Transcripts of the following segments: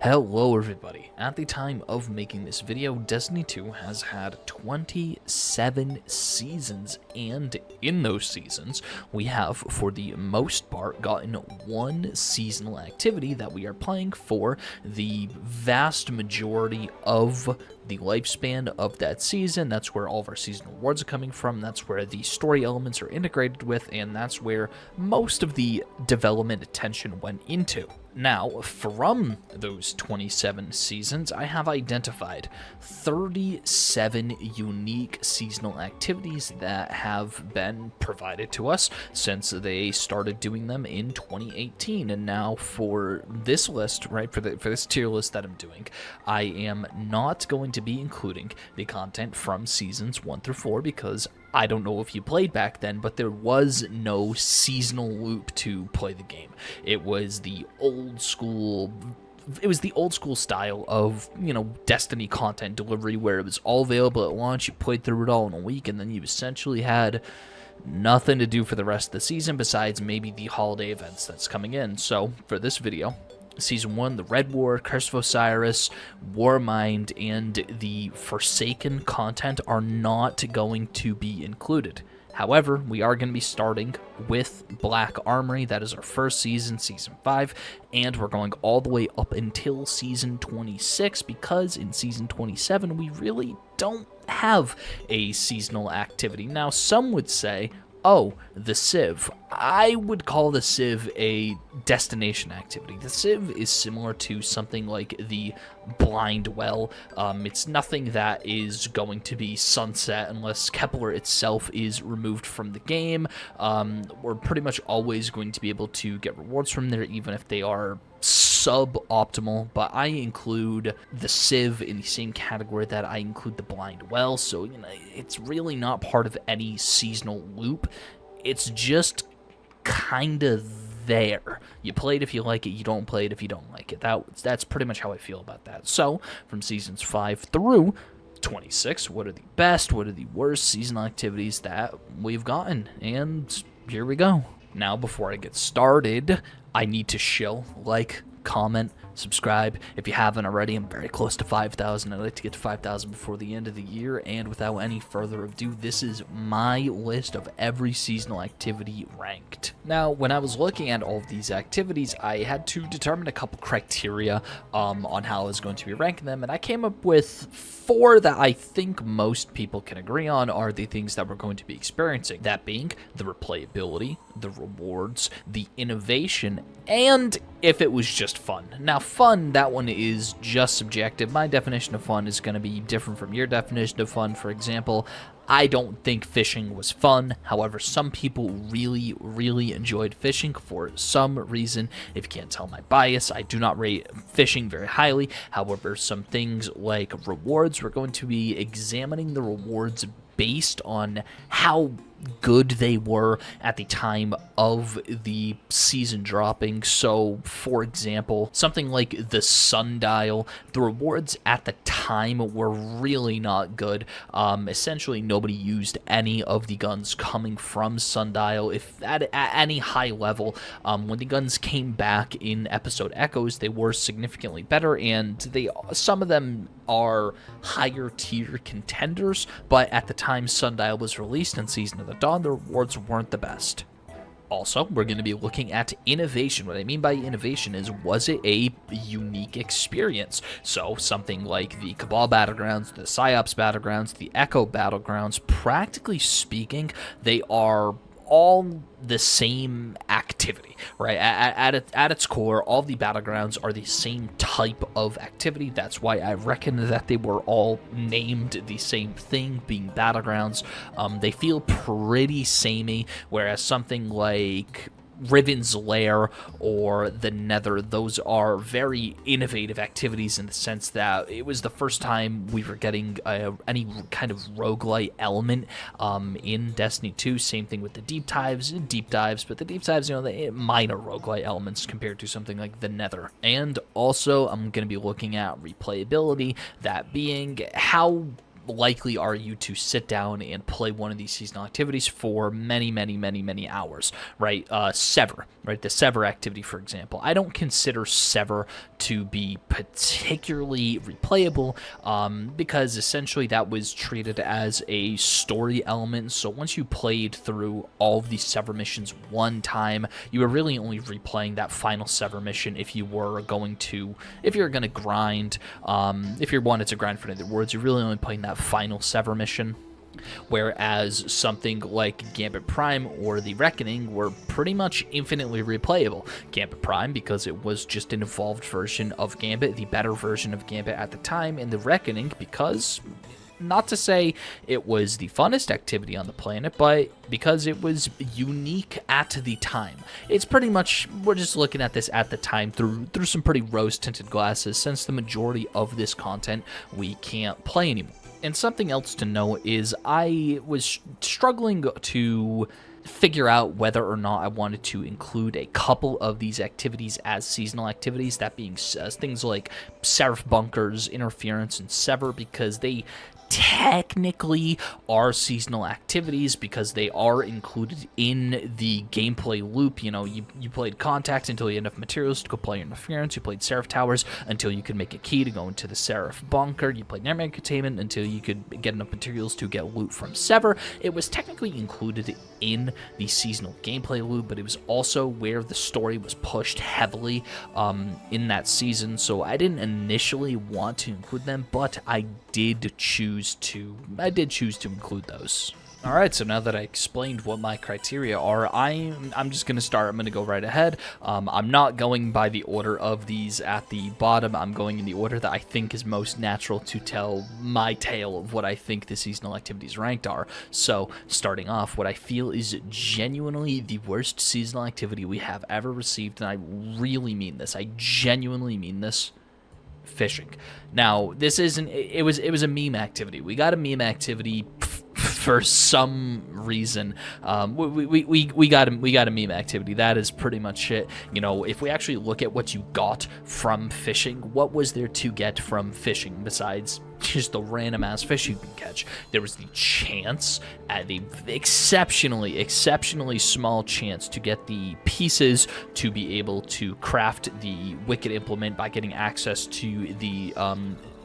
Hello everybody. At the time of making this video, Destiny 2 has had 27 seasons, and in those seasons, we have, for the most part, gotten one seasonal activity that we are playing for the vast majority of the lifespan of that season. That's where all of our seasonal rewards are coming from, that's where the story elements are integrated with, and that's where most of the development attention went into. Now, from those 27 seasons, I have identified 37 unique seasonal activities that have been provided to us since they started doing them in 2018. And now for this list, right, for this tier list that I'm doing, I am not going to be including the content from seasons 1 through 4 because I don't know if you played back then, but there was no seasonal loop to play the game. It was the old school style of, Destiny content delivery where it was all available at launch, you played through it all in a week, and then you essentially had nothing to do for the rest of the season besides maybe the holiday events that's coming in. So for this video, Season 1, the Red War, Curse of Osiris, Warmind, and the Forsaken content are not going to be included. However, we are going to be starting with Black Armory. That is our first season, Season 5, and we're going all the way up until Season 26 because in Season 27 we really don't have a seasonal activity. Now, some would say, oh, the Civ. I would call the Civ a destination activity. The Civ is similar to something like the Blind Well. It's nothing that is going to be sunset unless Kepler itself is removed from the game. We're pretty much always going to be able to get rewards from there, even if they are suboptimal, but I include the Civ in the same category that I include the Blind Well, so it's really not part of any seasonal loop. It's just kind of there. You play it if you like it, you don't play it if you don't like it. That's pretty much how I feel about that. So, from seasons 5 through 26, what are the best, what are the worst seasonal activities that we've gotten? And here we go. Now, before I get started, I need to shill, like, comment, subscribe. If you haven't already, I'm very close to 5,000. I'd like to get to 5,000 before the end of the year, and without any further ado, this is my list of every seasonal activity ranked. Now, when I was looking at all of these activities, I had to determine a couple criteria on how I was going to be ranking them, and I came up with 4 that I think most people can agree on are the things that we're going to be experiencing. That being the replayability, the rewards, the innovation, and if it was just fun. Now, fun, that one is just subjective. My definition of fun is going to be different from your definition of fun. For example, I don't think fishing was fun. However, some people really, really enjoyed fishing for some reason. If you can't tell my bias, I do not rate fishing very highly. However, some things like rewards, we're going to be examining the rewards based on how good they were at the time of the season dropping. So, for example, something like the Sundial, the rewards at the time were really not good. Essentially, nobody used any of the guns coming from Sundial. If at any high level, when the guns came back in episode Echoes, they were significantly better, and some of them are higher tier contenders, but at the time Sundial was released in Season of the Dawn, the rewards weren't the best. Also, we're going to be looking at innovation. What I mean by innovation is, was it a unique experience? So, something like the Cabal Battlegrounds, the PsyOps Battlegrounds, the Echo Battlegrounds, practically speaking, they are all the same activity, right? At its core, all the battlegrounds are the same type of activity. That's why I reckon that they were all named the same thing, being battlegrounds. They feel pretty samey, whereas something like Riven's Lair or the Nether, those are very innovative activities in the sense that it was the first time we were getting any kind of roguelite element in Destiny 2. Same thing with the deep dives, but the deep dives, they minor roguelite elements compared to something like the Nether. And also, I'm going to be looking at replayability, that being how likely are you to sit down and play one of these seasonal activities for many hours, right? Sever, right? The Sever activity, for example. I don't consider Sever to be particularly replayable because essentially that was treated as a story element. So once you played through all of these Sever missions one time, you were really only replaying that final Sever mission if you were going to grind. If you wanted to grind for the rewards, you're really only playing that final Sever mission. Whereas something like Gambit Prime or The Reckoning were pretty much infinitely replayable. Gambit Prime because it was just an evolved version of Gambit, the better version of Gambit at the time, and The Reckoning because, not to say it was the funnest activity on the planet, but because it was unique at the time. It's pretty much, we're just looking at this at the time through some pretty rose-tinted glasses, since the majority of this content we can't play anymore. And something else to note is I was struggling to figure out whether or not I wanted to include a couple of these activities as seasonal activities, that being things like Seraph Bunkers, Interference, and Sever, because they technically are seasonal activities because they are included in the gameplay loop. You know, you played Contact until you had enough materials to go play Interference. You played Seraph Towers until you could make a key to go into the Seraph Bunker. You played Nightmare Containment until you could get enough materials to get loot from Sever. It was technically included in the seasonal gameplay loop, but it was also where the story was pushed heavily in that season, so I didn't initially want to include them, but I did choose to include those. All right, so now that I explained what my criteria are, I'm just going to start. I'm going to go right ahead. I'm not going by the order of these at the bottom. I'm going in the order that I think is most natural to tell my tale of what I think the seasonal activities ranked are. So, starting off, what I feel is genuinely the worst seasonal activity we have ever received, and I really mean this. I genuinely mean this. Fishing. Now, this isn't. It was a meme activity. We got a meme activity for some reason. We got a meme activity. That is pretty much it. You know, if we actually look at what you got from fishing, what was there to get from fishing besides just the random ass fish you can catch? There was the chance, at the exceptionally small chance, to get the pieces to be able to craft the Wicked Implement by getting access to the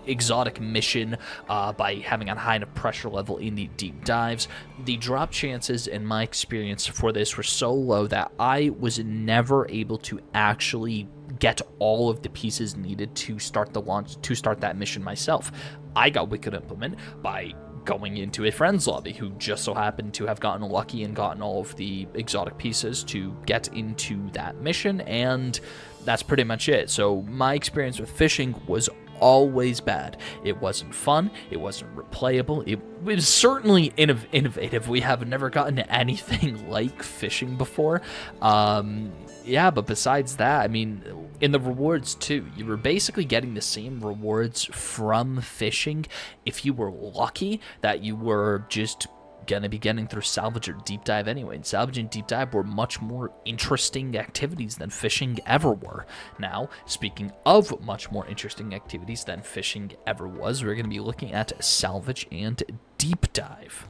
exotic mission by having a high enough pressure level in the deep dives. The drop chances in my experience for this were so low that I was never able to actually get all of the pieces needed to start that mission myself. I got Wicked Implement by going into a friend's lobby who just so happened to have gotten lucky and gotten all of the exotic pieces to get into that mission, and that's pretty much it. So my experience with fishing was always bad. It wasn't fun. It wasn't replayable. It was certainly innovative. We have never gotten anything like fishing before. Yeah, but besides that, I mean, in the rewards too, you were basically getting the same rewards from fishing if you were lucky that you were just gonna be getting through Salvage or Deep Dive anyway. And Salvage and Deep Dive were much more interesting activities than fishing ever were. Now, speaking of much more interesting activities than fishing ever was, we're gonna be looking at Salvage and Deep Dive.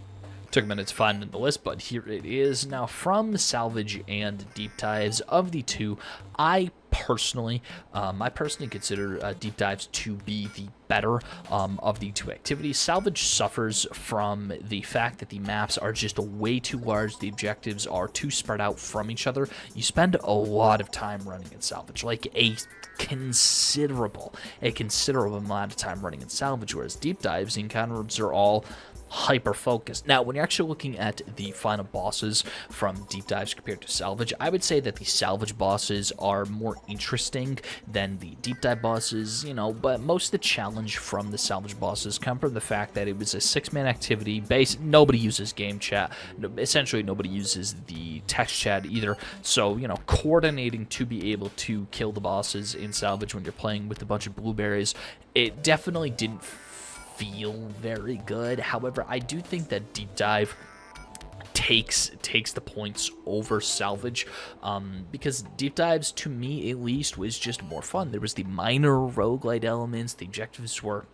Took a minute to find in the list, but here it is. Now, from Salvage and Deep Dives, of the two, I personally consider Deep Dives to be the better of the two activities. Salvage suffers from the fact that the maps are just way too large. The objectives are too spread out from each other. You spend a lot of time running in Salvage, like a considerable amount of time running in Salvage, whereas Deep Dives, the encounters are all hyper-focused. Now, when you're actually looking at the final bosses from Deep Dives compared to Salvage, I would say that the Salvage bosses are more interesting than the Deep Dive bosses, you know, but most of the challenge from the Salvage bosses come from the fact that it was a 6-man activity. Nobody uses game chat. Essentially, nobody uses the text chat either. So, you know, coordinating to be able to kill the bosses in Salvage when you're playing with a bunch of blueberries, it definitely didn't feel very good. However, I do think that Deep Dive takes the points over Salvage because Deep Dives, to me at least, was just more fun. There was the minor roguelite elements. The objectives were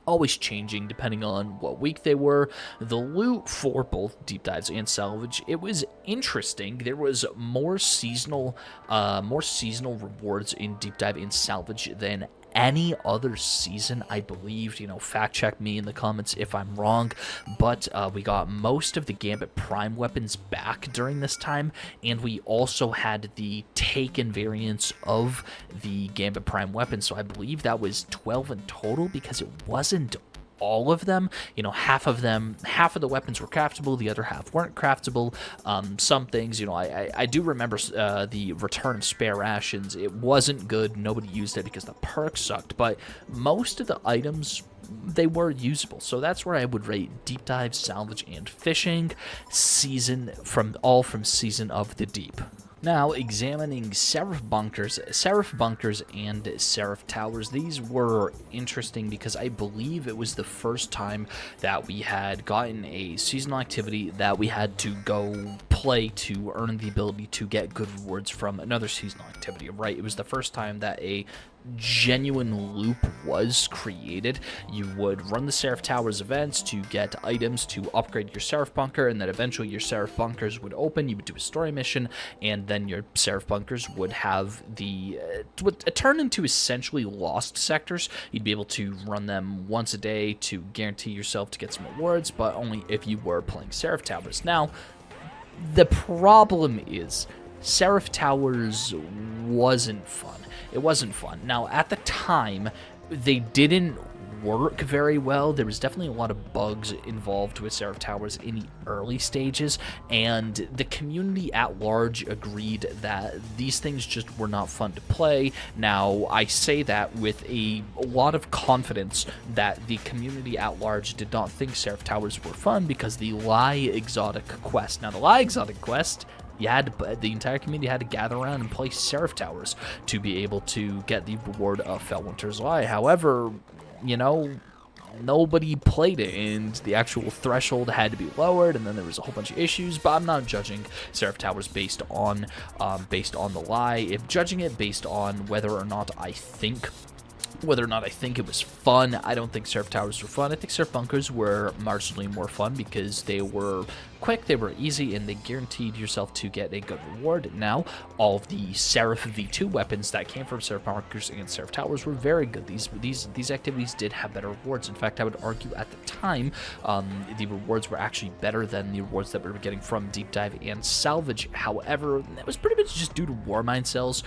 always changing depending on what week they were. The loot for both deep dives and salvage, it was interesting. There was more seasonal rewards in deep dive and salvage than any other season, I believe. Fact check me in the comments if I'm wrong, but we got most of the Gambit Prime weapons back during this time, and we also had the taken variants of the Gambit Prime weapons, so I believe that was 12 in total, because it wasn't all of them. Half of the weapons were craftable, the other half weren't craftable. Some things, I do remember the return of spare rations. It wasn't good. Nobody used it because the perks sucked, but most of the items, they were usable. So that's where I would rate deep dive, salvage, and fishing season from Season of the Deep. Now, examining Seraph Bunkers, and Seraph Towers. These were interesting because I believe it was the first time that we had gotten a seasonal activity that we had to go play to earn the ability to get good rewards from another seasonal activity, right? It was the first time that a genuine loop was created. You would run the Seraph Towers events to get items to upgrade your Seraph Bunker, and then eventually your Seraph Bunkers would open. You would do a story mission, and then your Seraph Bunkers would have would turn into essentially lost sectors. You'd be able to run them once a day to guarantee yourself to get some rewards, but only if you were playing Seraph Towers. Now, the problem is Seraph Towers wasn't fun. It wasn't fun. Now, at the time, they didn't work very well. There was definitely a lot of bugs involved with Seraph Towers in the early stages, and the community at large agreed that these things just were not fun to play. Now, I say that with a lot of confidence that the community at large did not think Seraph Towers were fun because the Lie Exotic Quest. Now, the Lie Exotic Quest, the entire community had to gather around and play Seraph Towers to be able to get the reward of Felwinter's Lie. However, nobody played it, and the actual threshold had to be lowered, and then there was a whole bunch of issues. But I'm not judging Seraph Towers based on the Lie. If judging it based on whether or not I think it was fun, I don't think Seraph Towers were fun. I think Seraph Bunkers were marginally more fun because they were quick, they were easy, and they guaranteed yourself to get a good reward. Now, all of the Seraph V2 weapons that came from Seraph Bunkers and Seraph Towers were very good. These activities did have better rewards. In fact, I would argue at the time, the rewards were actually better than the rewards that we were getting from Deep Dive and Salvage. However, that was pretty much just due to Warmind cells,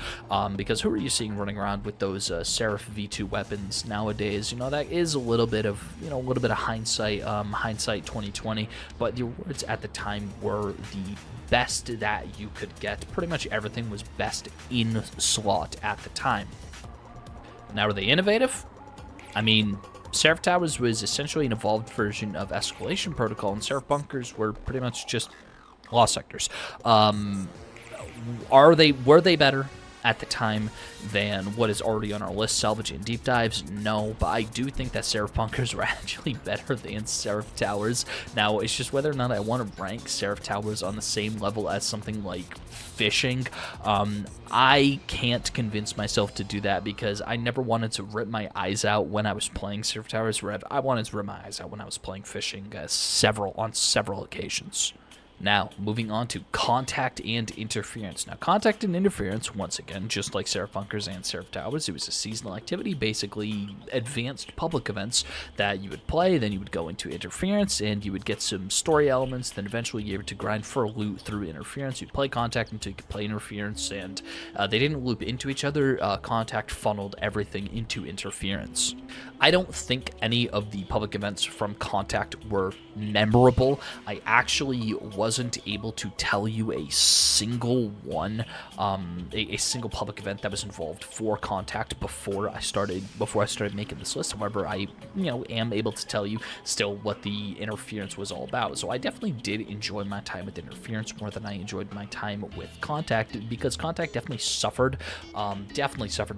because who are you seeing running around with those Seraph V2 weapons nowadays? That is a little bit of hindsight 2020, but the rewards at the time were the best that you could get. Pretty much everything was best in slot at the time. Now, are they innovative? I mean, Seraph Towers was essentially an evolved version of Escalation Protocol, and Seraph Bunkers were pretty much just lost sectors. Were they better at the time than what is already on our list, Salvage and Deep Dives? No, but I do think that Seraph Bunkers were actually better than Seraph Towers. Now, it's just whether or not I want to rank Seraph Towers on the same level as something like fishing. I can't convince myself to do that because I never wanted to rip my eyes out when I was playing Seraph Towers. I wanted to rip my eyes out when I was playing fishing on several occasions. Now, moving on to Contact and Interference. Now, Contact and Interference, once again, just like Seraph Bunkers and Seraph Towers, it was a seasonal activity, basically advanced public events that you would play, then you would go into Interference, and you would get some story elements, then eventually you were able to grind for loot through Interference. You'd play Contact until you could play Interference, and they didn't loop into each other. Contact funneled everything into Interference. I don't think any of the public events from Contact were memorable. I actually wasn't able to tell you a single one, a single public event that was involved for Contact before I started making this list. However, I am able to tell you still what the Interference was all about. So I definitely did enjoy my time with Interference more than I enjoyed my time with Contact, because Contact definitely suffered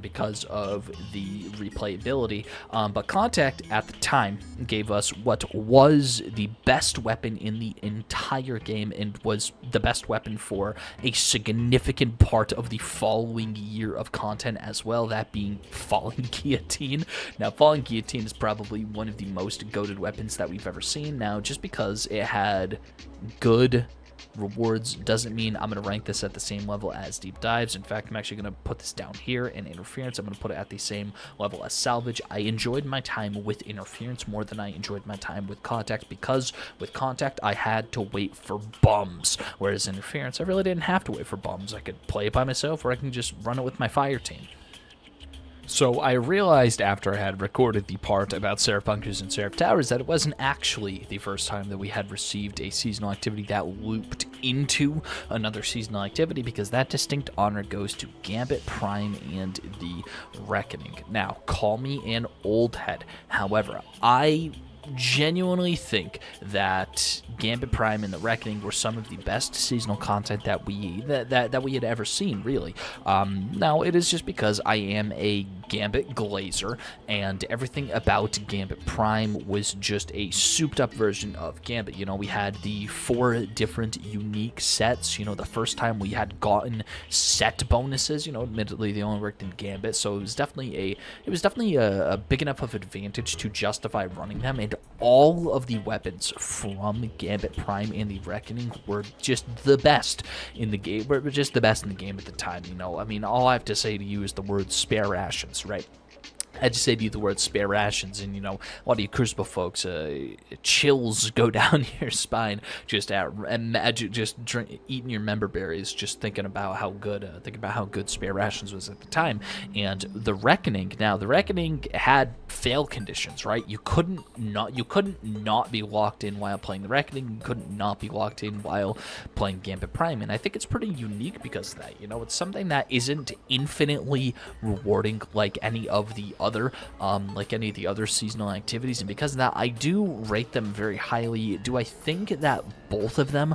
because of the replayability. But Contact at the time gave us what was the best weapon in the entire game. game and was the best weapon for a significant part of the following year of content as well, that being Falling Guillotine. Now, Falling Guillotine is probably one of the most goated weapons that we've ever seen. Now, just because it had good rewards doesn't mean I'm going to rank this at the same level as Deep Dives. In fact, I'm actually going to put this down here in Interference. I'm going to put it at the same level as Salvage. I enjoyed my time with Interference more than I enjoyed my time with Contact, because with Contact I had to wait for bums, whereas Interference I really didn't have to wait for bums. I could play it by myself, or I can just run it with my fire team. So I realized after I had recorded the part about Seraph Bunkers and Seraph Towers that it wasn't actually the first time that we had received a seasonal activity that looped into another seasonal activity, because that distinct honor goes to Gambit Prime and the Reckoning. Now, call me an old head. However, I genuinely think that Gambit Prime and the Reckoning were some of the best seasonal content that we had ever seen, really. Now, it is just because I am a Gambit glazer, and everything about Gambit Prime was just a souped-up version of Gambit. You know, we had the 4 different unique sets. You know, the first time we had gotten set bonuses. You know, admittedly, they only worked in Gambit, so it was definitely a big enough of advantage to justify running them. And all of the weapons from Gambit Prime and the Reckoning were just the best in the game. Were just the best in the game at the time. You know, I mean, all I have to say to you is the word spare rations, right? I just say to you the word spare rations, and, you know, a lot of you Crucible folks, chills go down your spine just eating your member berries, just thinking about how good spare rations was at the time. And the Reckoning, now the Reckoning had fail conditions, right? You couldn't not be locked in while playing the Reckoning. You couldn't not be locked in while playing Gambit Prime, and I think it's pretty unique because of that. You know, it's something that isn't infinitely rewarding like any of the other seasonal activities, and because of that, I do rate them very highly. Do I think that both of them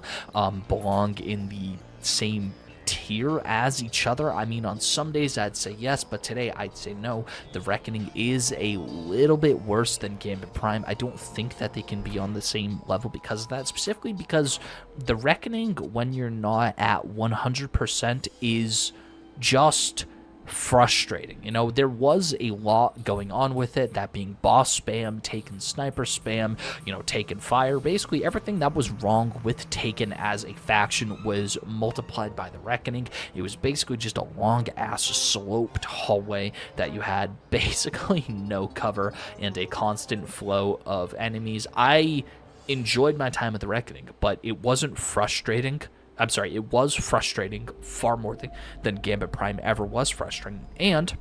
belong in the same tier as each other? I mean, on some days I'd say yes, but today I'd say no. The Reckoning is a little bit worse than Gambit Prime. I don't think that they can be on the same level because of that, specifically because the Reckoning, when you're not at 100%, is just frustrating. You know, there was a lot going on with it, that being boss spam, Taken sniper spam, you know, Taken fire. Basically everything that was wrong with Taken as a faction was multiplied by the Reckoning. It was basically just a long ass sloped hallway that you had basically no cover and a constant flow of enemies. I enjoyed my time at the Reckoning, but it wasn't frustrating. I'm sorry, it was frustrating far more than Gambit Prime ever was frustrating. And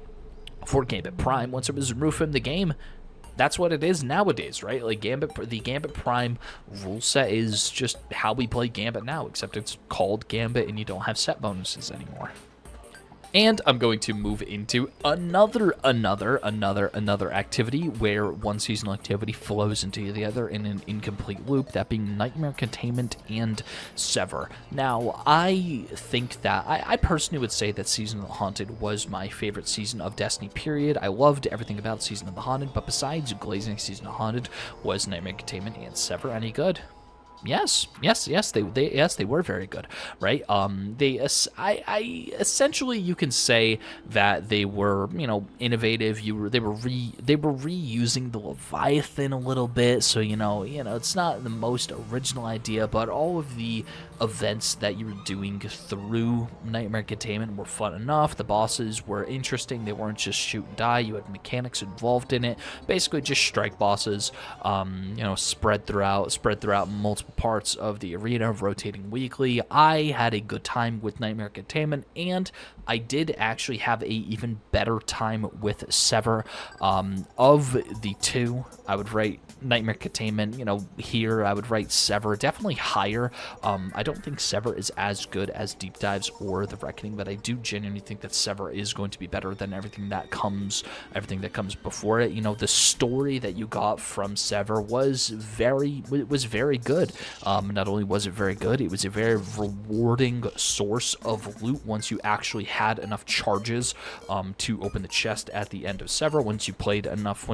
for Gambit Prime, once it was removed from the game, that's what it is nowadays, right? Like the Gambit Prime rule set is just how we play Gambit now, except it's called Gambit and you don't have set bonuses anymore. And I'm going to move into another activity where one seasonal activity flows into the other in an incomplete loop, that being Nightmare Containment and Sever. Now, I think that, I personally would say that Season of the Haunted was my favorite season of Destiny, period. I loved everything about Season of the Haunted, but besides Glazing Season of the Haunted, was Nightmare Containment and Sever any good? Yes, they were very good, right? Essentially, you can say that they were, you know, innovative. They were reusing the Leviathan a little bit, so you know, it's not the most original idea, but all of the events that you were doing through Nightmare Containment were fun enough. The bosses were interesting. They weren't just shoot and die. You had mechanics involved in it. Basically, just strike bosses, you know, spread throughout multiple parts of the arena, rotating weekly. I had a good time with Nightmare Containment, and I did actually have a even better time with Sever. Of the two, I would rate Nightmare Containment, you know, here. I would rate Sever definitely higher. I don't think Sever is as good as Deep Dives or The Reckoning, but I do genuinely think that Sever is going to be better than everything that comes before it. You know, the story that you got from Sever was very good. Not only was it very good, it was a very rewarding source of loot once you actually had enough charges to open the chest at the end of several. Once you played enough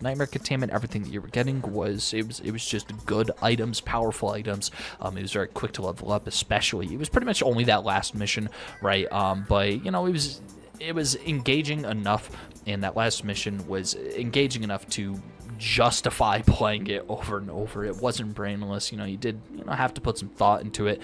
Nightmare Containment, everything that you were getting was just good items, powerful items. It was very quick to level up, especially. It was pretty much only that last mission, right? But you know, it was engaging enough, and that last mission was engaging enough to justify playing it over and over. It wasn't brainless. You know, you did have to put some thought into it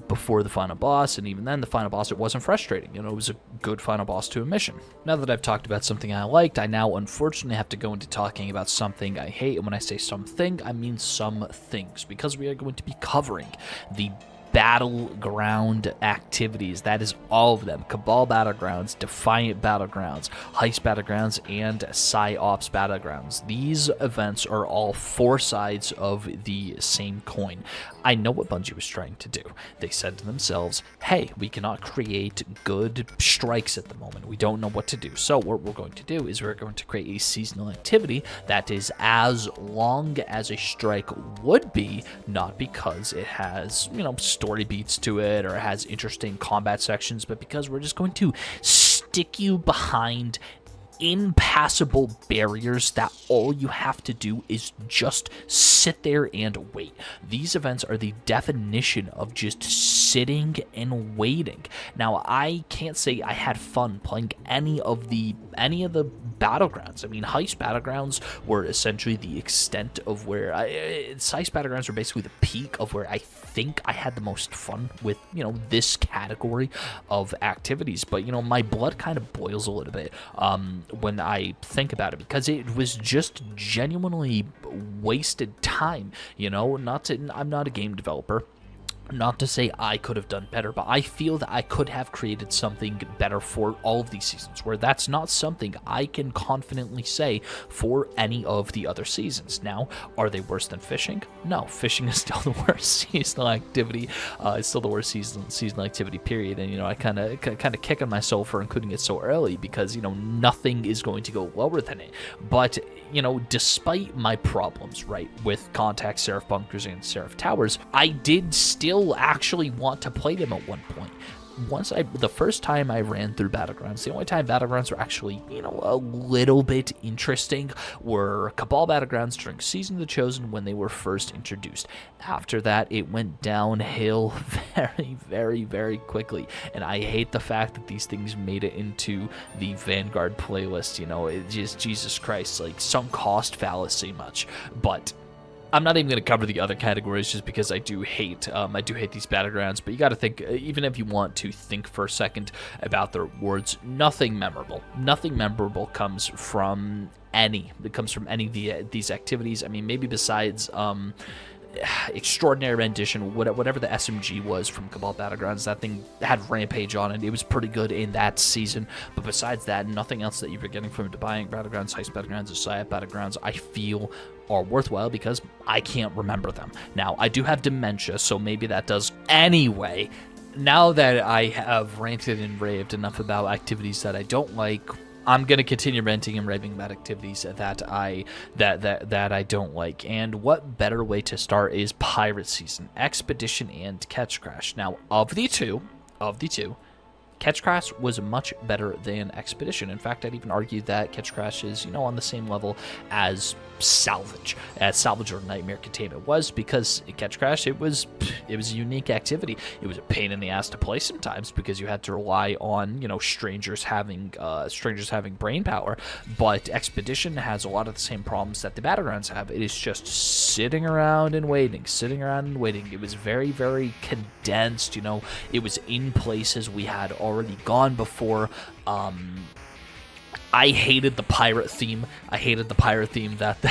before the final boss, and even then, the final boss, it wasn't frustrating. You know, it was a good final boss to a mission. Now that I've talked about something I liked, I now unfortunately have to go into talking about something I hate, and when I say something, I mean some things, because we are going to be covering the battleground activities. That is all of them. Cabal Battlegrounds, Defiant Battlegrounds, Heist Battlegrounds, and PsyOps Battlegrounds. These events are all four sides of the same coin. I know what Bungie was trying to do. They said to themselves, hey, we cannot create good strikes at the moment. We don't know what to do. So what we're going to do is we're going to create a seasonal activity that is as long as a strike would be, not because it has, story beats to it or it has interesting combat sections, but because we're just going to stick you behind impassable barriers that all you have to do is just sit there and wait. These events are the definition of just sitting and waiting. Now, I can't say I had fun playing any of the battlegrounds. I mean, Heist Battlegrounds were essentially the extent of where Heist Battlegrounds were basically the peak of where I think I had the most fun with, this category of activities. But, my blood kind of boils a little bit when I think about it, because it was just genuinely wasted time. I'm not a game developer. Not to say I could have done better, but I feel that I could have created something better for all of these seasons, where that's not something I can confidently say for any of the other seasons. Now, are they worse than fishing? No, fishing is still the worst seasonal activity. It's still the worst seasonal activity, period. And, I kind of kick on myself for including it so early, because, nothing is going to go lower than it. But, despite my problems, right, with Contact, Seraph Bunkers, and Seraph Towers, I did still actually want to play them at one point. The first time I ran through Battlegrounds, the only time Battlegrounds were actually, a little bit interesting were Cabal Battlegrounds during Season of the Chosen when they were first introduced. After that, it went downhill very, very, very quickly. And I hate the fact that these things made it into the Vanguard playlist. It just, Jesus Christ, like sunk cost fallacy much. But I'm not even going to cover the other categories just because I do hate these battlegrounds. But you got to think, even if you want to think for a second about the rewards, nothing memorable comes from any of these activities. I mean, maybe besides Extraordinary Rendition, whatever the SMG was from Cabal Battlegrounds, that thing had Rampage on it. It was pretty good in that season, but besides that, nothing else that you were getting from Defiant Battlegrounds, Heist Battlegrounds, or PsyOps Battlegrounds, I feel are worthwhile because I can't remember them. Now, I do have dementia, so maybe that does. Anyway, now that I have ranted and raved enough about activities that I don't like, I'm gonna continue ranting and raving about activities that I don't like. And what better way to start is Pirate Season, Expedition, and Ketchcrash. Now, of the two, Ketchcrash was much better than Expedition. In fact, I'd even argue that Ketchcrash is, on the same level as Salvage or Nightmare Containment was, because Ketchcrash, it was a unique activity. It was a pain in the ass to play sometimes because you had to rely on, strangers having brain power. But Expedition has a lot of the same problems that the Battlegrounds have. It is just sitting around and waiting. It was very, very condensed. It was in places we had already gone before. I hated the pirate theme. That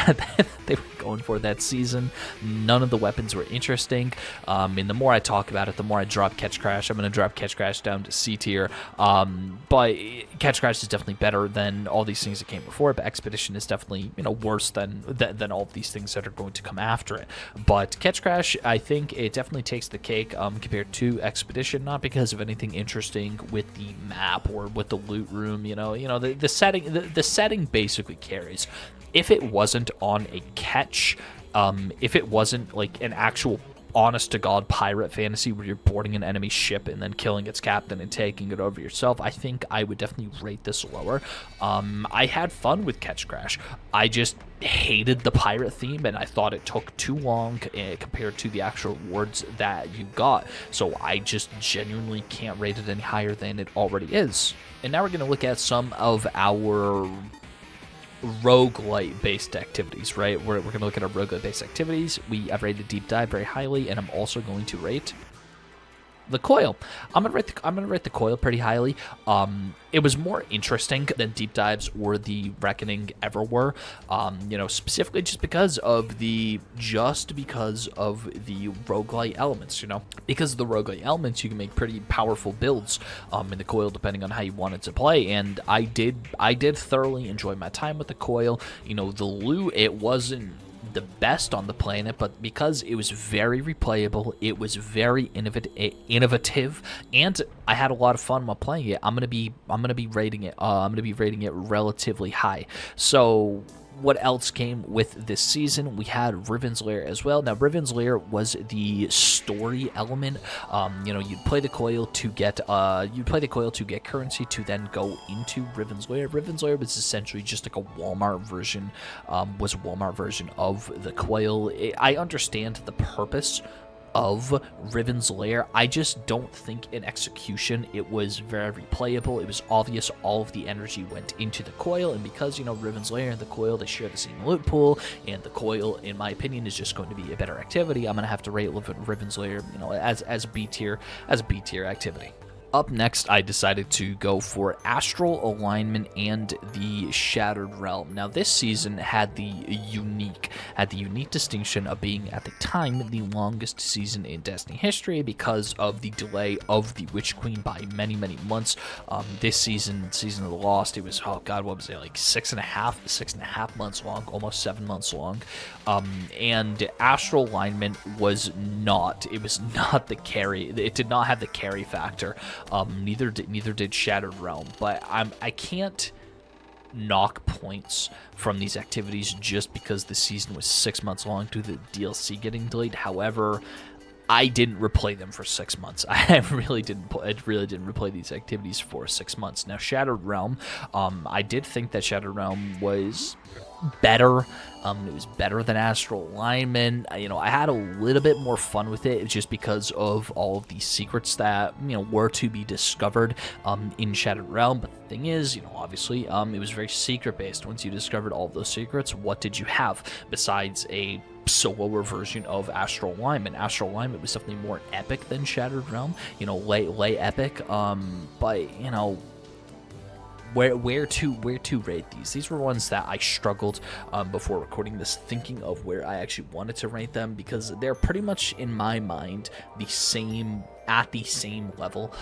they were going for that season. None of the weapons were interesting. And the more I talk about it, the more I drop Ketchcrash. I'm going to drop Ketchcrash down to C tier. But Ketchcrash is definitely better than all these things that came before. But Expedition is definitely worse than all of these things that are going to come after it. But Ketchcrash, I think it definitely takes the cake compared to Expedition. Not because of anything interesting with the map or with the loot room. The setting. The setting basically carries. If it wasn't on a catch, if it wasn't like an actual honest to God pirate fantasy where you're boarding an enemy ship and then killing its captain and taking it over yourself, I think I would definitely rate this lower. I had fun with Catch Crash. I just hated the pirate theme, and I thought it took too long compared to the actual rewards that you got. So I just genuinely can't rate it any higher than it already is. And now we're going to look at some of our roguelite based activities, right? We're going to look at our roguelite based activities. I've rated Deep Dive very highly, and I'm also going to rate the Coil. I'm gonna rate the Coil pretty highly. It was more interesting than Deep Dives or the Reckoning ever were. Specifically just because of the roguelite elements. Because of the roguelite elements, you can make pretty powerful builds in the Coil depending on how you wanted to play. And I did thoroughly enjoy my time with the Coil. The loot, it wasn't the best on the planet, but because it was very replayable, it was very innovative, and I had a lot of fun while playing it. I'm gonna be rating it. I'm gonna be rating it relatively high. So what else came with this season? We had Riven's Lair as well. Now, Riven's Lair was the story element. You'd play the Coil to get currency to then go into Riven's Lair. Riven's Lair was essentially just like a Walmart version. Of the Coil. I understand the purpose of Riven's Lair. I just don't think in execution it was very replayable. It was obvious all of the energy went into the Coil, and because Riven's Lair and the Coil, they share the same loot pool, and the Coil, in my opinion, is just going to be a better activity. I'm gonna have to rate Riven's Lair as a B tier activity. Up next, I decided to go for Astral Alignment and the Shattered Realm. Now, this season had the unique distinction of being, at the time, the longest season in Destiny history because of the delay of the Witch Queen by many, many months. This season of the Lost, it was, what was it, like 6.5 months long, almost 7 months long. And Astral Alignment was not the carry. It did not have the carry factor. Neither did Shattered Realm, but I can't knock points from these activities just because the season was 6 months long due to the DLC getting delayed. However, I didn't replay them for 6 months. I really didn't replay these activities for 6 months. Now, Shattered Realm, I did think that Shattered Realm was better. It was better than Astral Alignment. I had a little bit more fun with it just because of all of these secrets that were to be discovered in Shattered Realm. But the thing is, obviously, it was very secret based. Once you discovered all of those secrets, what did you have besides a slower version of Astral Alignment? Astral Alignment was definitely more epic than Shattered Realm. Lay epic. But where to rate these? These were ones that I struggled before recording this, thinking of where I actually wanted to rate them, because they're pretty much in my mind at the same level.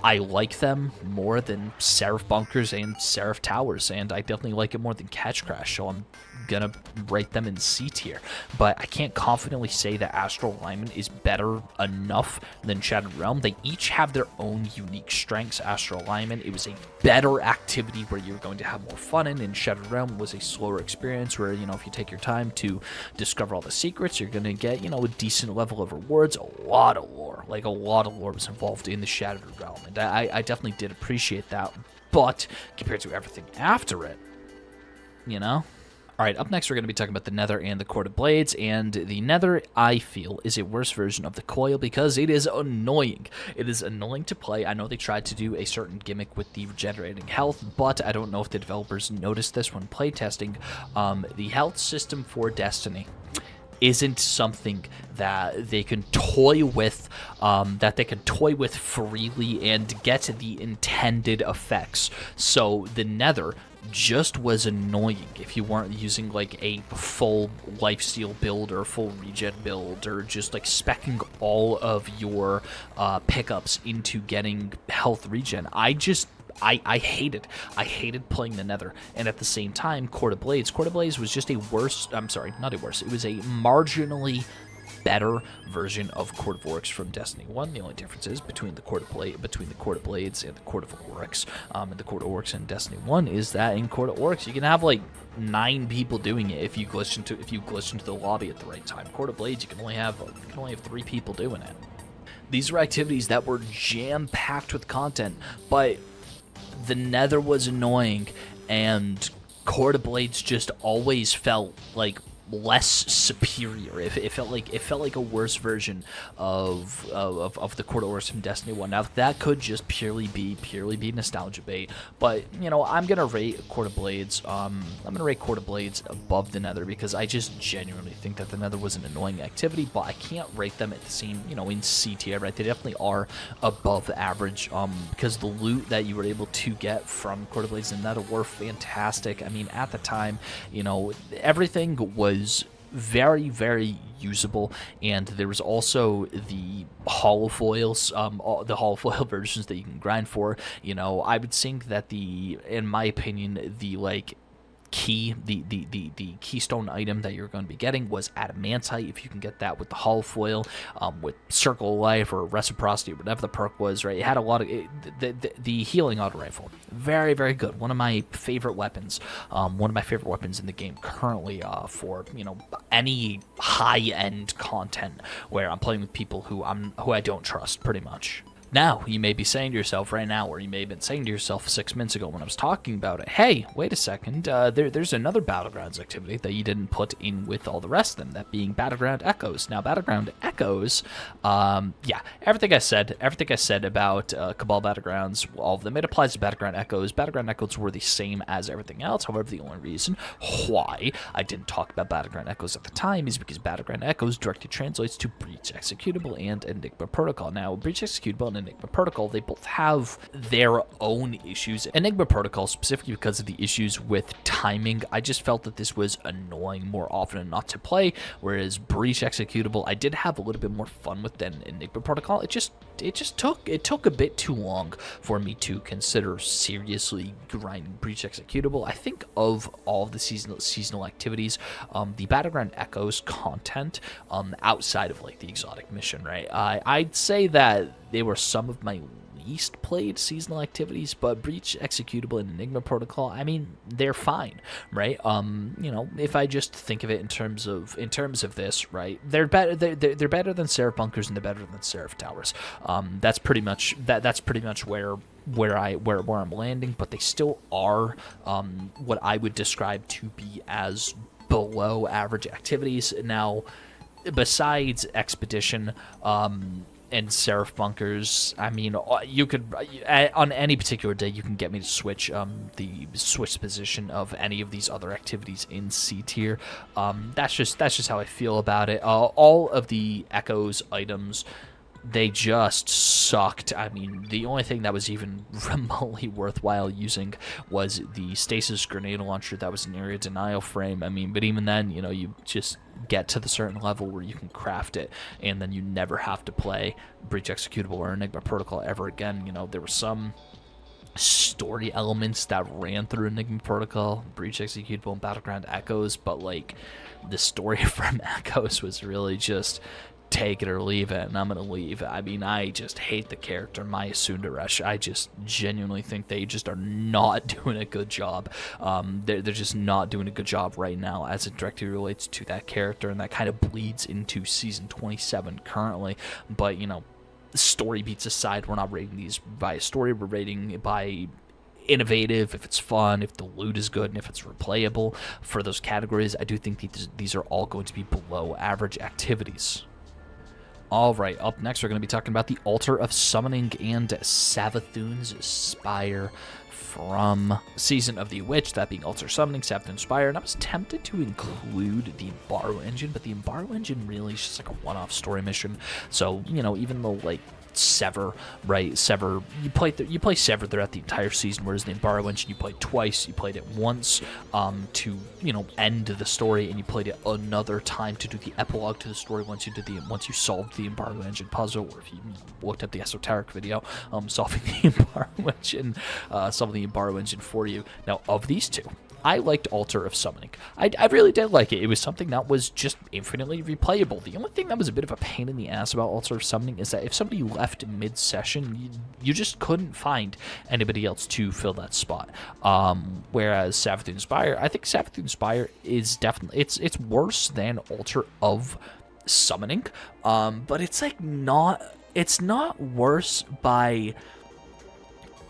I like them more than Seraph Bunkers and Seraph Towers, and I definitely like it more than Catch Crash, so I'm gonna rate them in C tier. But I can't confidently say that Astral Alignment is better enough than Shattered Realm. They each have their own unique strengths. Astral Alignment, it was a better activity where you're going to have more fun in, and Shattered Realm was a slower experience where, if you take your time to discover all the secrets, you're gonna get, a decent level of rewards. A lot of lore was involved in the Shattered Realm, and I definitely did appreciate that. But compared to everything after it, Alright, up next we're going to be talking about the Nether and the Court of Blades, and the Nether, I feel, is a worse version of the Coil because it is annoying. It is annoying to play. I know they tried to do a certain gimmick with the regenerating health, but I don't know if the developers noticed this when playtesting. The health system for Destiny isn't something that they can toy with, freely and get the intended effects. So the Nether just was annoying if you weren't using like a full lifesteal build or full regen build, or just like speccing all of your pickups into getting health regen. I hated playing the Nether. And at the same time, Court of Blades was just it was a marginally better version of Court of Oryx from Destiny 1. The only difference is between the Court of Blades and the Court of Oryx, and the Court of Oryx in Destiny 1 is that in Court of Oryx you can have like 9 people doing it if you glitch into the lobby at the right time. Court of Blades, you can only have 3 people doing it. These are activities that were jam-packed with content, but the Nether was annoying, and Court of Blades just always felt like less superior. It felt like a worse version of the Court of Ores from Destiny 1. Now that could just purely be nostalgia bait, but you know, I'm gonna rate Court of Blades. I'm gonna rate Court of Blades above the Nether because I just genuinely think that the Nether was an annoying activity, but I can't rate them at the same, you know, in C tier, right? They definitely are above average, because the loot that you were able to get from Court of Blades and Nether were fantastic. I mean, at the time, you know, everything was very, very usable, and there was also the holofoils, the holofoil versions that you can grind for. You know, I would think that in my opinion, the keystone item that you're going to be getting was adamantite. If you can get that with the holofoil, with Circle of Life or Reciprocity or whatever the perk was, right? It had a lot of the healing auto rifle, very, very good. One of my favorite weapons, in the game currently, for, you know, any high-end content where I'm playing with people who I don't trust, pretty much. Now, you may be saying to yourself right now, or you may have been saying to yourself 6 minutes ago when I was talking about it, hey, wait a second, there's another Battlegrounds activity that you didn't put in with all the rest of them, that being Battleground Echoes. Now, Battleground Echoes, yeah, everything I said about Cabal Battlegrounds, all of them, it applies to Battleground Echoes. Battleground Echoes were the same as everything else. However, the only reason why I didn't talk about Battleground Echoes at the time is because Battleground Echoes directly translates to Breach Executable and Enigma Protocol. Now, Breach Executable and Enigma Protocol, they both have their own issues. Enigma Protocol, specifically because of the issues with timing, I just felt that this was annoying more often than not to play, whereas Breach Executable, I did have a little bit more fun with than Enigma Protocol. It took a bit too long for me to consider seriously grinding Breach Executable. I think of all of the seasonal activities, the Battleground Echoes content, outside of like the exotic mission, right? I'd say that they were some of my least played seasonal activities, but Breach Executable and Enigma Protocol, I mean, they're fine, right? You know, if I just think of it in terms of this, right, they're better than Seraph Bunkers and they're better than Seraph Towers. That's pretty much where I'm landing, but they still are what I would describe to be as below average activities. Now, besides Expedition, and Seraph Bunkers, I mean, you could, on any particular day, you can get me to switch the position of any of these other activities in C tier. That's just how I feel about it. All of the Echoes items, they just sucked. I mean, the only thing that was even remotely worthwhile using was the Stasis Grenade Launcher that was an area denial frame. I mean, but even then, you know, you just get to the certain level where you can craft it, and then you never have to play Breach Executable or Enigma Protocol ever again. You know, there were some story elements that ran through Enigma Protocol, Breach Executable, and Battleground Echoes, but, like, the story from Echoes was really just take it or leave it, and I'm gonna leave. I mean, I just hate the character Maya Sundaresh. I just genuinely think they just are not doing a good job. They're just not doing a good job right now as it directly relates to that character, and that kind of bleeds into Season 27 currently. But, you know, story beats aside, we're not rating these by a story, we're rating it by innovative, if it's fun, if the loot is good, and if it's replayable. For those categories, I do think these are all going to be below average activities. Alright, up next we're going to be talking about the Altar of Summoning and Savathun's Spire from Season of the Witch, that being Altar Summoning, Savathun's Spire, and I was tempted to include the Embargo Engine, but the Embargo Engine really is just like a one-off story mission, so, you know, even though, like, Sever, right? Sever, you play Sever throughout the entire season, whereas the Embargo Engine you played twice. You played it once to, you know, end the story, and you played it another time to do the epilogue to the story once you solved the Embargo Engine puzzle, or if you looked up the esoteric video, solving the Embargo Engine for you. Now, of these two, I liked Altar of Summoning. I really did like it. It was something that was just infinitely replayable. The only thing that was a bit of a pain in the ass about Altar of Summoning is that if somebody left mid-session, you just couldn't find anybody else to fill that spot. Whereas Savathûn Spire, I think Savathûn Spire is definitely, it's worse than Altar of Summoning, but it's like it's not worse by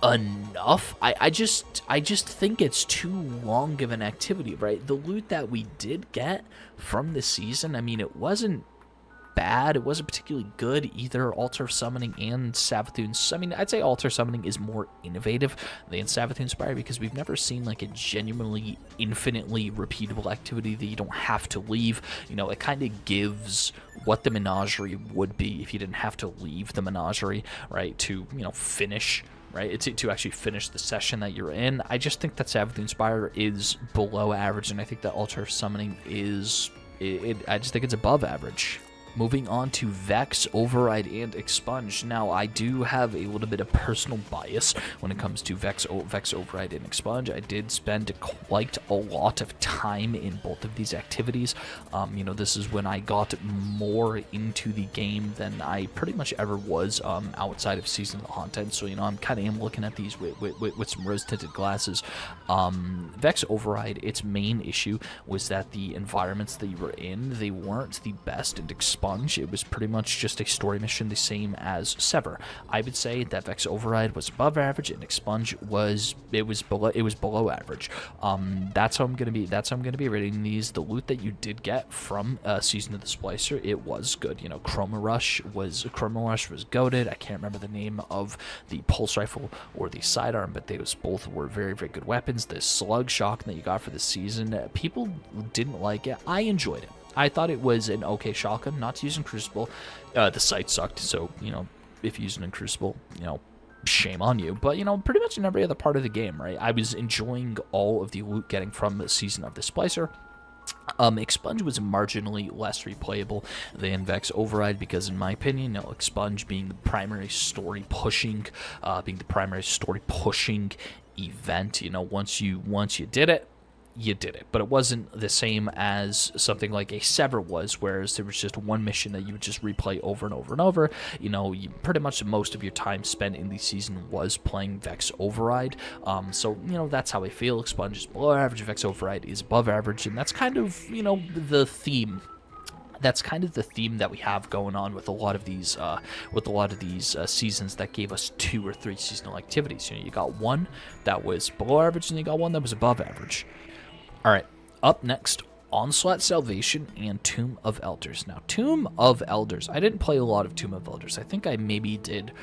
enough. I just think it's too long of an activity, right? The loot that we did get from the season, I mean, it wasn't bad. It wasn't particularly good either. Altar Summoning and Savathûn. I mean, I'd say Altar Summoning is more innovative than Savathûn Spire because we've never seen like a genuinely infinitely repeatable activity that you don't have to leave. You know, it kind of gives what the Menagerie would be if you didn't have to leave the Menagerie, right, to, you know, finish, right, to actually finish the session that you're in. I just think that Savathûn Spire is below average, and I think that Altar Summoning is, I just think it's above average. Moving on to Vex, Override, and Expunge. Now, I do have a little bit of personal bias when it comes to Vex, Override, and Expunge. I did spend quite a lot of time in both of these activities. You know, this is when I got more into the game than I pretty much ever was outside of seasonal content. So, you know, I'm kind of am looking at these with some rose-tinted glasses. Vex Override, its main issue was that the environments that you were in, they weren't the best, and Expunge, it was pretty much just a story mission, the same as Sever. I would say that Vex Override was above average, and Expunge was below average. That's how I'm gonna be rating these. The loot that you did get from Season of the Splicer, it was good. You know, Chroma Rush was goated. I can't remember the name of the pulse rifle or the sidearm, but both were very, very good weapons. The Slug Shotgun that you got for the season, people didn't like it. I enjoyed it. I thought it was an okay shotgun, not to use in Crucible. The sight sucked, so, you know, if you use it in Crucible, you know, shame on you. But, you know, pretty much in every other part of the game, right? I was enjoying all of the loot getting from the Season of the Splicer. Expunge was marginally less replayable than Vex Override because, in my opinion, you know, Expunge being the primary story pushing event, you know, once you did it, you did it. But it wasn't the same as something like a Sever was, whereas there was just one mission that you would just replay over and over and over. You know, pretty much most of your time spent in the season was playing Vex Override. So, you know, that's how I feel. Expunge is below average, Vex Override is above average, and that's kind of, you know, the theme. That's kind of the theme that we have going on with a lot of these seasons that gave us 2 or 3 seasonal activities. You know, you got one that was below average, and you got one that was above average. All right, up next, Onslaught Salvation and Tomb of Elders. Now, Tomb of Elders, I didn't play a lot of Tomb of Elders. I think I maybe did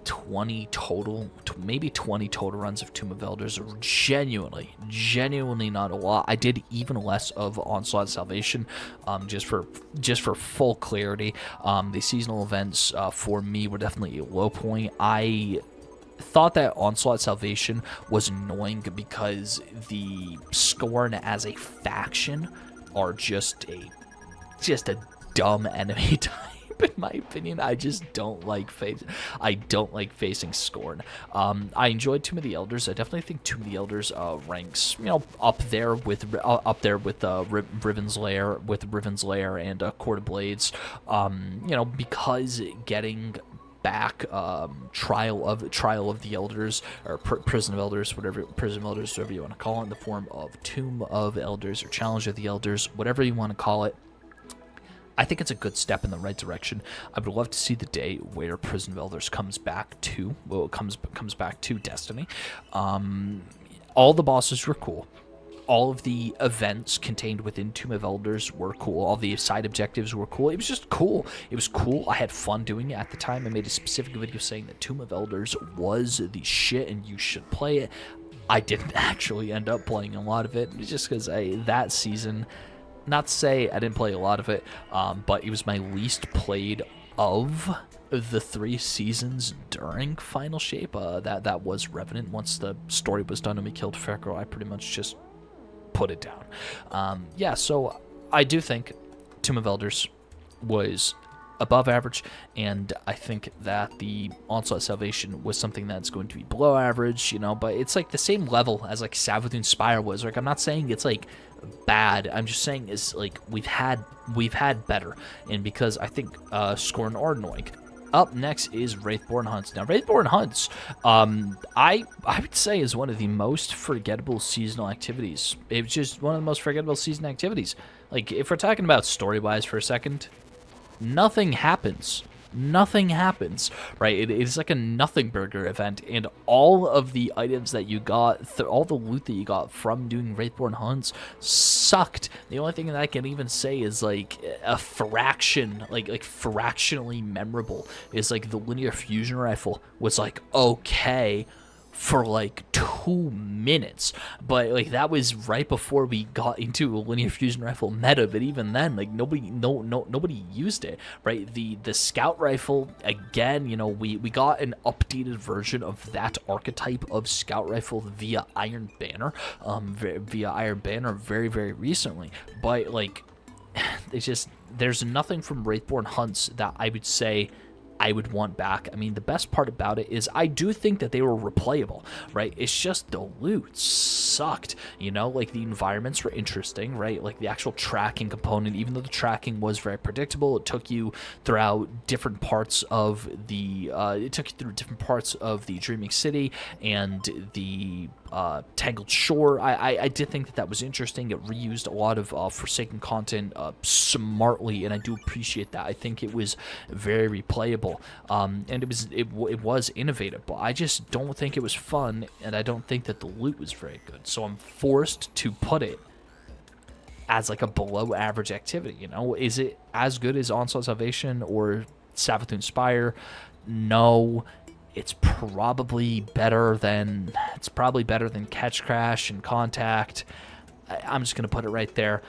20 total runs of Tomb of Elders. Genuinely not a lot. I did even less of Onslaught Salvation, just for full clarity. The seasonal events for me were definitely a low point. I thought that Onslaught Salvation was annoying because the Scorn as a faction are just a dumb enemy type, in my opinion. I just don't like facing Scorn. I enjoyed Tomb of the Elders. I definitely think Tomb of the Elders ranks, you know, up there with Riven's Lair and Court of Blades. You know, because getting back Trial of the Elders, or Prison of Elders, whatever you want to call it, in the form of Tomb of Elders or Challenge of the Elders, whatever you want to call it. I think it's a good step in the right direction. I would love to see the day where Prison of Elders comes back to Destiny. All the bosses were cool. All of the events contained within Tomb of Elders were cool. All the side objectives were cool. It was just cool. It was cool. I had fun doing it at the time. I made a specific video saying that Tomb of Elders was the shit and you should play it. I didn't actually end up playing a lot of it, just because that season, not to say I didn't play a lot of it, but it was my least played of the 3 seasons during Final Shape. That was Revenant. Once the story was done and we killed Farco, I pretty much just put it down. Yeah, so I do think Tomb of Elders was above average, and I think that the Onslaught Salvation was something that's going to be below average, but it's like the same level as like Savathûn Spire was. Like, I'm not saying it's like bad, I'm just saying is like we've had better, and because I think Scorn Ardnoig. Up next is Wraithborn Hunts. Now, Wraithborn Hunts, I would say is one of the most forgettable seasonal activities. It's just one of the most forgettable season activities. Like, if we're talking about story-wise for a second, nothing happens. Nothing happens, right? It is like a nothing burger event, and all of the items that you got, all the loot that you got from doing Wraithborn Hunts sucked. The only thing that I can even say is like a fraction, like fractionally memorable, is like the linear fusion rifle was like okay for like 2 minutes, but like that was right before we got into a linear fusion rifle meta. But even then, like nobody used it, right? The scout rifle, again, we got an updated version of that archetype of scout rifle via Iron Banner, very, very recently. But like, it's just, there's nothing from Wraithborn Hunts that I would say I would want back. I mean, the best part about it is I do think that they were replayable, right? It's just the loot sucked, like the environments were interesting, right? Like the actual tracking component, even though the tracking was very predictable, it took you throughout different parts of the, Dreaming City and the Tangled Shore. I did think that was interesting. It reused a lot of Forsaken content smartly, and I do appreciate that. I think it was very replayable, and it was innovative, but I just don't think it was fun, and I don't think that the loot was very good. So I'm forced to put it as like a below average activity. Is it as good as Onslaught Salvation or Savathûn Spire? No. It's probably better than Catch Crash and Contact. I'm just gonna put it right there.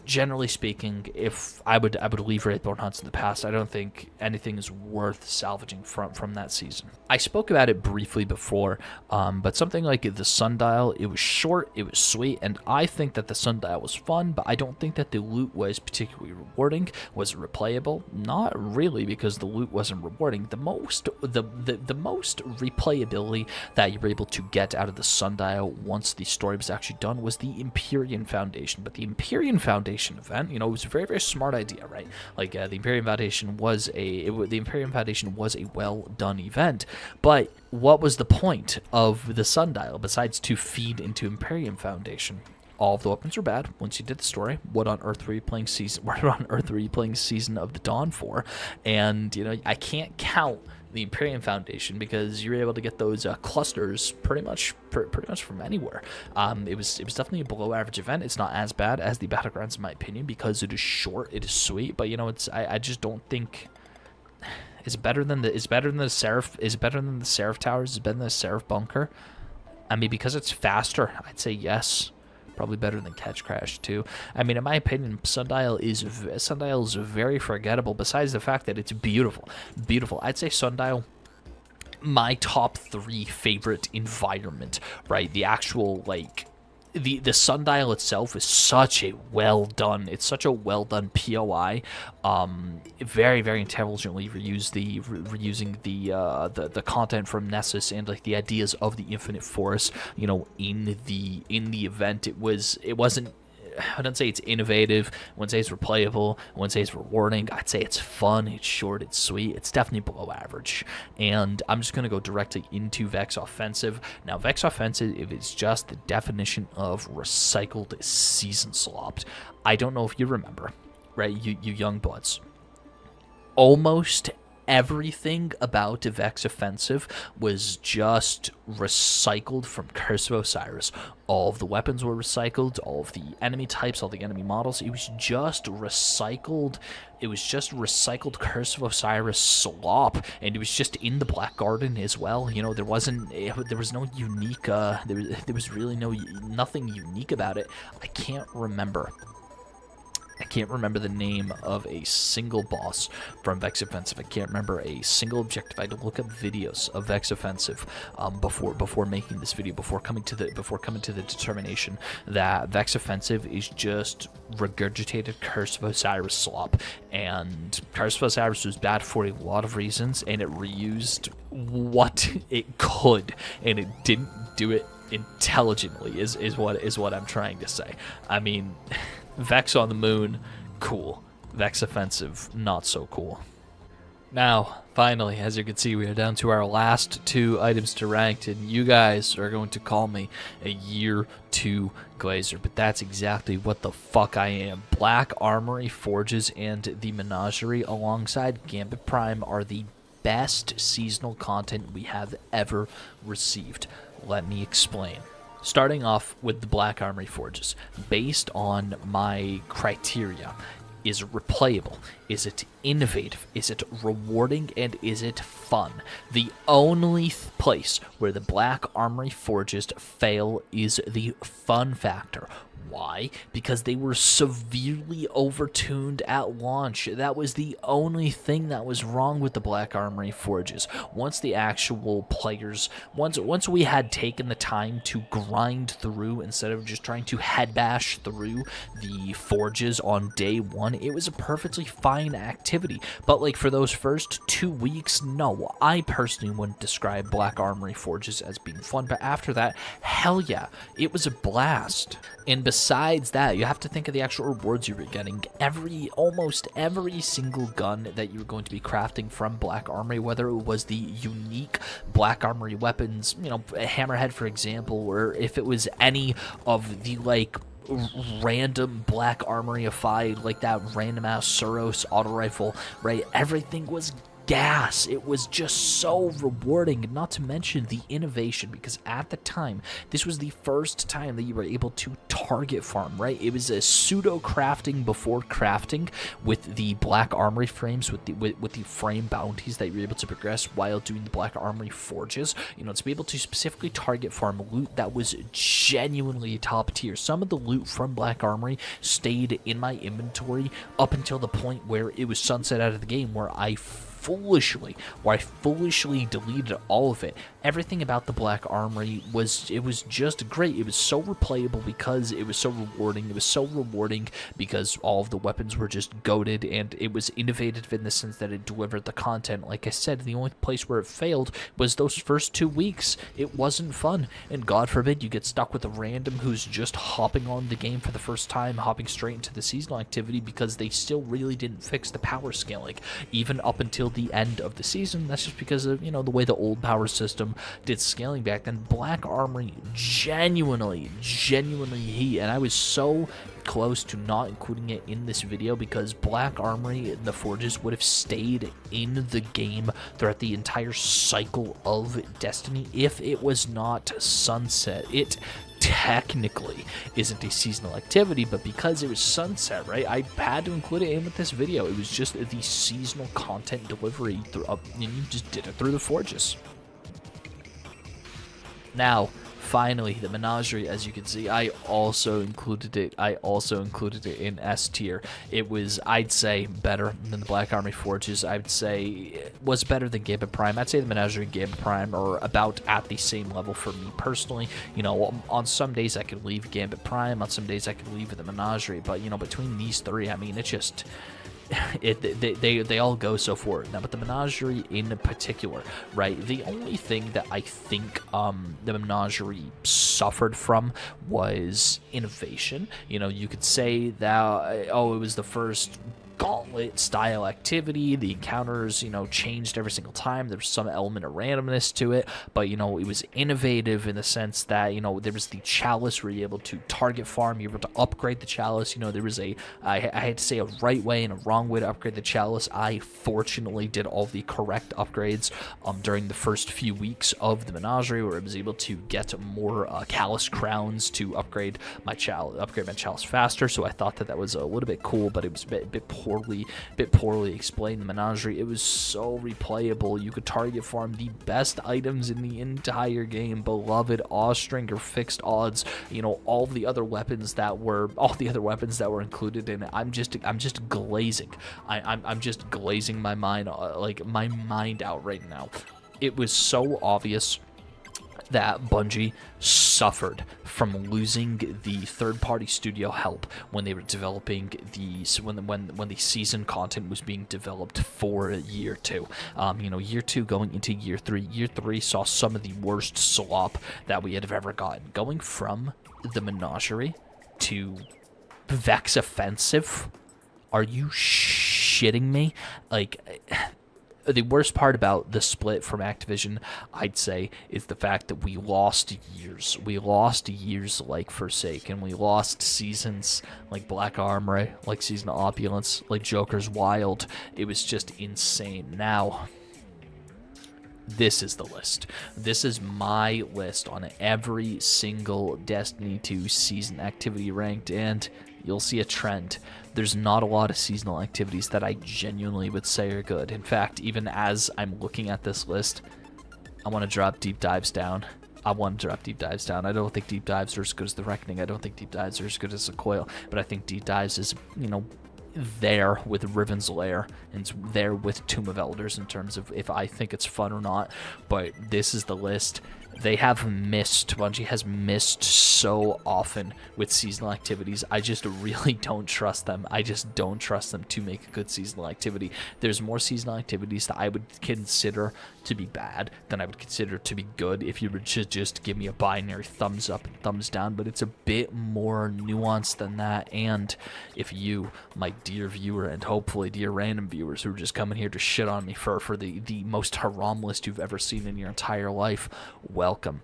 Generally speaking, if I would leave Wraithborn Hunts in the past. I don't think anything is worth salvaging from that season. I spoke about it briefly before, but something like the Sundial, it was short, it was sweet, and I think that the Sundial was fun, but I don't think that the loot was particularly rewarding. Was it replayable? Not really, because the loot wasn't rewarding. The most replayability that you were able to get out of the Sundial once the story was actually done was the Empyrean Foundation. But the Empyrean Foundation event, it was a very, very smart idea, right? Like the Empyrean Foundation was a well done event, but what was the point of the Sundial besides to feed into Empyrean Foundation? All of the weapons were bad once you did the story. What on earth were you playing Season of the Dawn for? And I can't count the Empyrean Foundation because you're able to get those clusters pretty much from anywhere. It was definitely a below average event. It's not as bad as the Battlegrounds in my opinion because it is short, it is sweet, but I just don't think it's better than the Seraph. Is it better than the Seraph Towers? Is it better than the Seraph Bunker? I mean, because it's faster, I'd say yes. Probably better than Catch Crash too. I mean, in my opinion, Sundial is very forgettable. Besides the fact that it's beautiful. I'd say Sundial, my top 3 favorite environment. Right, the actual like. The Sundial itself is such a well done. It's such a well done POI. Very, very intelligently reusing the content from Nessus and like the ideas of the Infinite Forest. In the event, it wasn't. I wouldn't say it's innovative. I wouldn't say it's replayable. I wouldn't say it's rewarding. I'd say it's fun, it's short, it's sweet. It's definitely below average. And I'm just going to go directly into Vex Offensive. Now, Vex Offensive is just the definition of recycled season slopped. I don't know if you remember, right, you young buds. Almost everything about Vex Offensive was just recycled from Curse of Osiris. All of the weapons were recycled, all of the enemy types, all the enemy models. It was just recycled. It was just recycled Curse of Osiris slop, and it was just in the Black Garden as well. There was no unique. There was really nothing unique about it. I can't remember can't remember the name of a single boss from Vex Offensive. I can't remember a single objective. I had to look up videos of Vex Offensive before making this video, before coming to the determination that Vex Offensive is just regurgitated Curse of Osiris slop. And Curse of Osiris was bad for a lot of reasons, and it reused what it could, and it didn't do it intelligently is what I'm trying to say. I mean, Vex on the moon, cool. Vex Offensive, not so cool. Now, finally, as you can see, we are down to our last 2 items to ranked, and you guys are going to call me a Year 2 Glazer, but that's exactly what the fuck I am. Black Armory Forges and the Menagerie alongside Gambit Prime are the best seasonal content we have ever received. Let me explain. Starting off with the Black Armory Forges, based on my criteria, is it replayable? Is it innovative? Is it rewarding? And is it fun? The only place where the Black Armory Forges fail is the fun factor. Why? Because they were severely overtuned at launch. That was the only thing that was wrong with the Black Armory Forges. Once the actual players, once we had taken the time to grind through instead of just trying to head bash through the forges on day 1, it was a perfectly fine activity. But like for those first 2 weeks, no, I personally wouldn't describe Black Armory Forges as being fun. But after that, hell yeah, it was a blast. And besides that, you have to think of the actual rewards you were getting. Almost every single gun that you were going to be crafting from Black Armory, whether it was the unique Black Armory weapons, you know, Hammerhead for example, or if it was any of the like random Black Armory-ified, like that random ass Suros auto rifle, right? Everything was gas. It was just so rewarding, and not to mention the innovation, because at the time this was the first time that you were able to target farm, right? It was a pseudo crafting before crafting with the Black Armory frames, with the frame bounties that you were able to progress while doing the Black Armory Forges, you know, to be able to specifically target farm loot that was genuinely top tier. Some of the loot from Black Armory stayed in my inventory up until the point where it was sunset out of the game, where I foolishly deleted all of it. Everything about the Black Armory was just great. It was so replayable because it was so rewarding. It was so rewarding because all of the weapons were just goated, and it was innovative in the sense that it delivered the content. Like I said, the only place where it failed was those first 2 weeks. It wasn't fun, and God forbid you get stuck with a random who's just hopping on the game for the first time, hopping straight into the seasonal activity because they still really didn't fix the power scaling, even up until the end of the season. That's just because of, you know, the way the old power system did scaling back then. Black Armory genuinely heat, and I was so close to not including it in this video because Black Armory and the Forges would have stayed in the game throughout the entire cycle of Destiny if it was not sunset. It technically isn't a seasonal activity, but because it was sunset, right, I had to include it in with this video. It was just the seasonal content delivery and you just did it through the Forges. Now, finally, the Menagerie, as you can see, I also included it in S tier. It was, I'd say, better than the Black Armory Forges. I'd say it was better than Gambit Prime. I'd say the Menagerie and Gambit Prime are about at the same level for me personally. You know, on some days I could leave Gambit Prime, on some days I could leave the Menagerie, but, you know, between these three, I mean, it just... they all go so forward. Now, but the Menagerie in particular, right, the only thing that I think the Menagerie suffered from was innovation. You know, you could say that, oh, it was the first gauntlet style activity. The encounters, you know, changed every single time. There was some element of randomness to it, but, you know, it was innovative in the sense that, you know, there was the chalice where you're able to target farm, you're able to upgrade the chalice. You know, there was I had to say a right way and a wrong way to upgrade the chalice. I fortunately did all the correct upgrades during the first few weeks of the Menagerie, where I was able to get more chalice crowns to upgrade my chalice faster. So I thought that was a little bit cool, but it was a bit poor poorly explained. The Menagerie, it was so replayable. You could target farm the best items in the entire game. Beloved, Awstringer, Fixed Odds, you know, all the other weapons that were included in it. I'm just glazing. I'm just glazing my mind, like my mind out right now. It was so obvious that Bungie suffered from losing the third-party studio help when they were developing when the season content was being developed for year 2. You know, year 2 going into year 3. Year 3 saw some of the worst slop that we had ever gotten. Going from the Menagerie to Vex Offensive. Are you shitting me? Like, the worst part about the split from Activision, I'd say, is the fact that we lost years. We lost years like Forsaken. We lost seasons like Black Armory, like Season of Opulence, like Joker's Wild. It was just insane. Now, this is the list. This is my list on every single Destiny 2 season activity ranked, and you'll see a trend. There's not a lot of seasonal activities that I genuinely would say are good. In fact, even as I'm looking at this list, I want to drop Deep Dives down. I don't think Deep Dives are as good as The Reckoning. I don't think Deep Dives are as good as The Coil. But I think Deep Dives is, you know, there with Riven's Lair and it's there with Tomb of Elders in terms of if I think it's fun or not. But this is the list. They have missed, Bungie has missed so often with seasonal activities. I just really don't trust them. I just don't trust them to make a good seasonal activity. There's more seasonal activities that I would consider to be bad than I would consider to be good if you were to just give me a binary thumbs up and thumbs down, but it's a bit more nuanced than that. And if you, my dear viewer, and hopefully dear random viewers who are just coming here to shit on me for the most haram list you've ever seen in your entire life, welcome.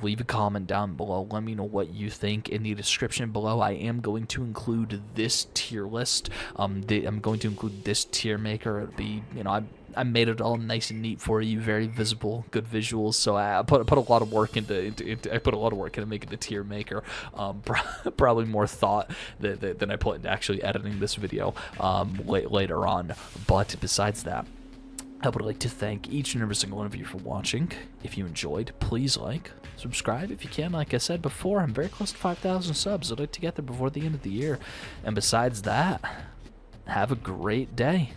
Leave a comment down below. Let me know what you think. In the description below, I am going to include this tier list. I'm going to include this tier maker. It'll be, you know, I made it all nice and neat for you, very visible, good visuals. So I put a lot of work into making the tier maker. Probably more thought than I put into actually editing this video later on. But besides that, I would like to thank each and every single one of you for watching. If you enjoyed, please like, subscribe if you can. Like I said before, I'm very close to 5,000 subs. I'd like to get there before the end of the year. And besides that, have a great day.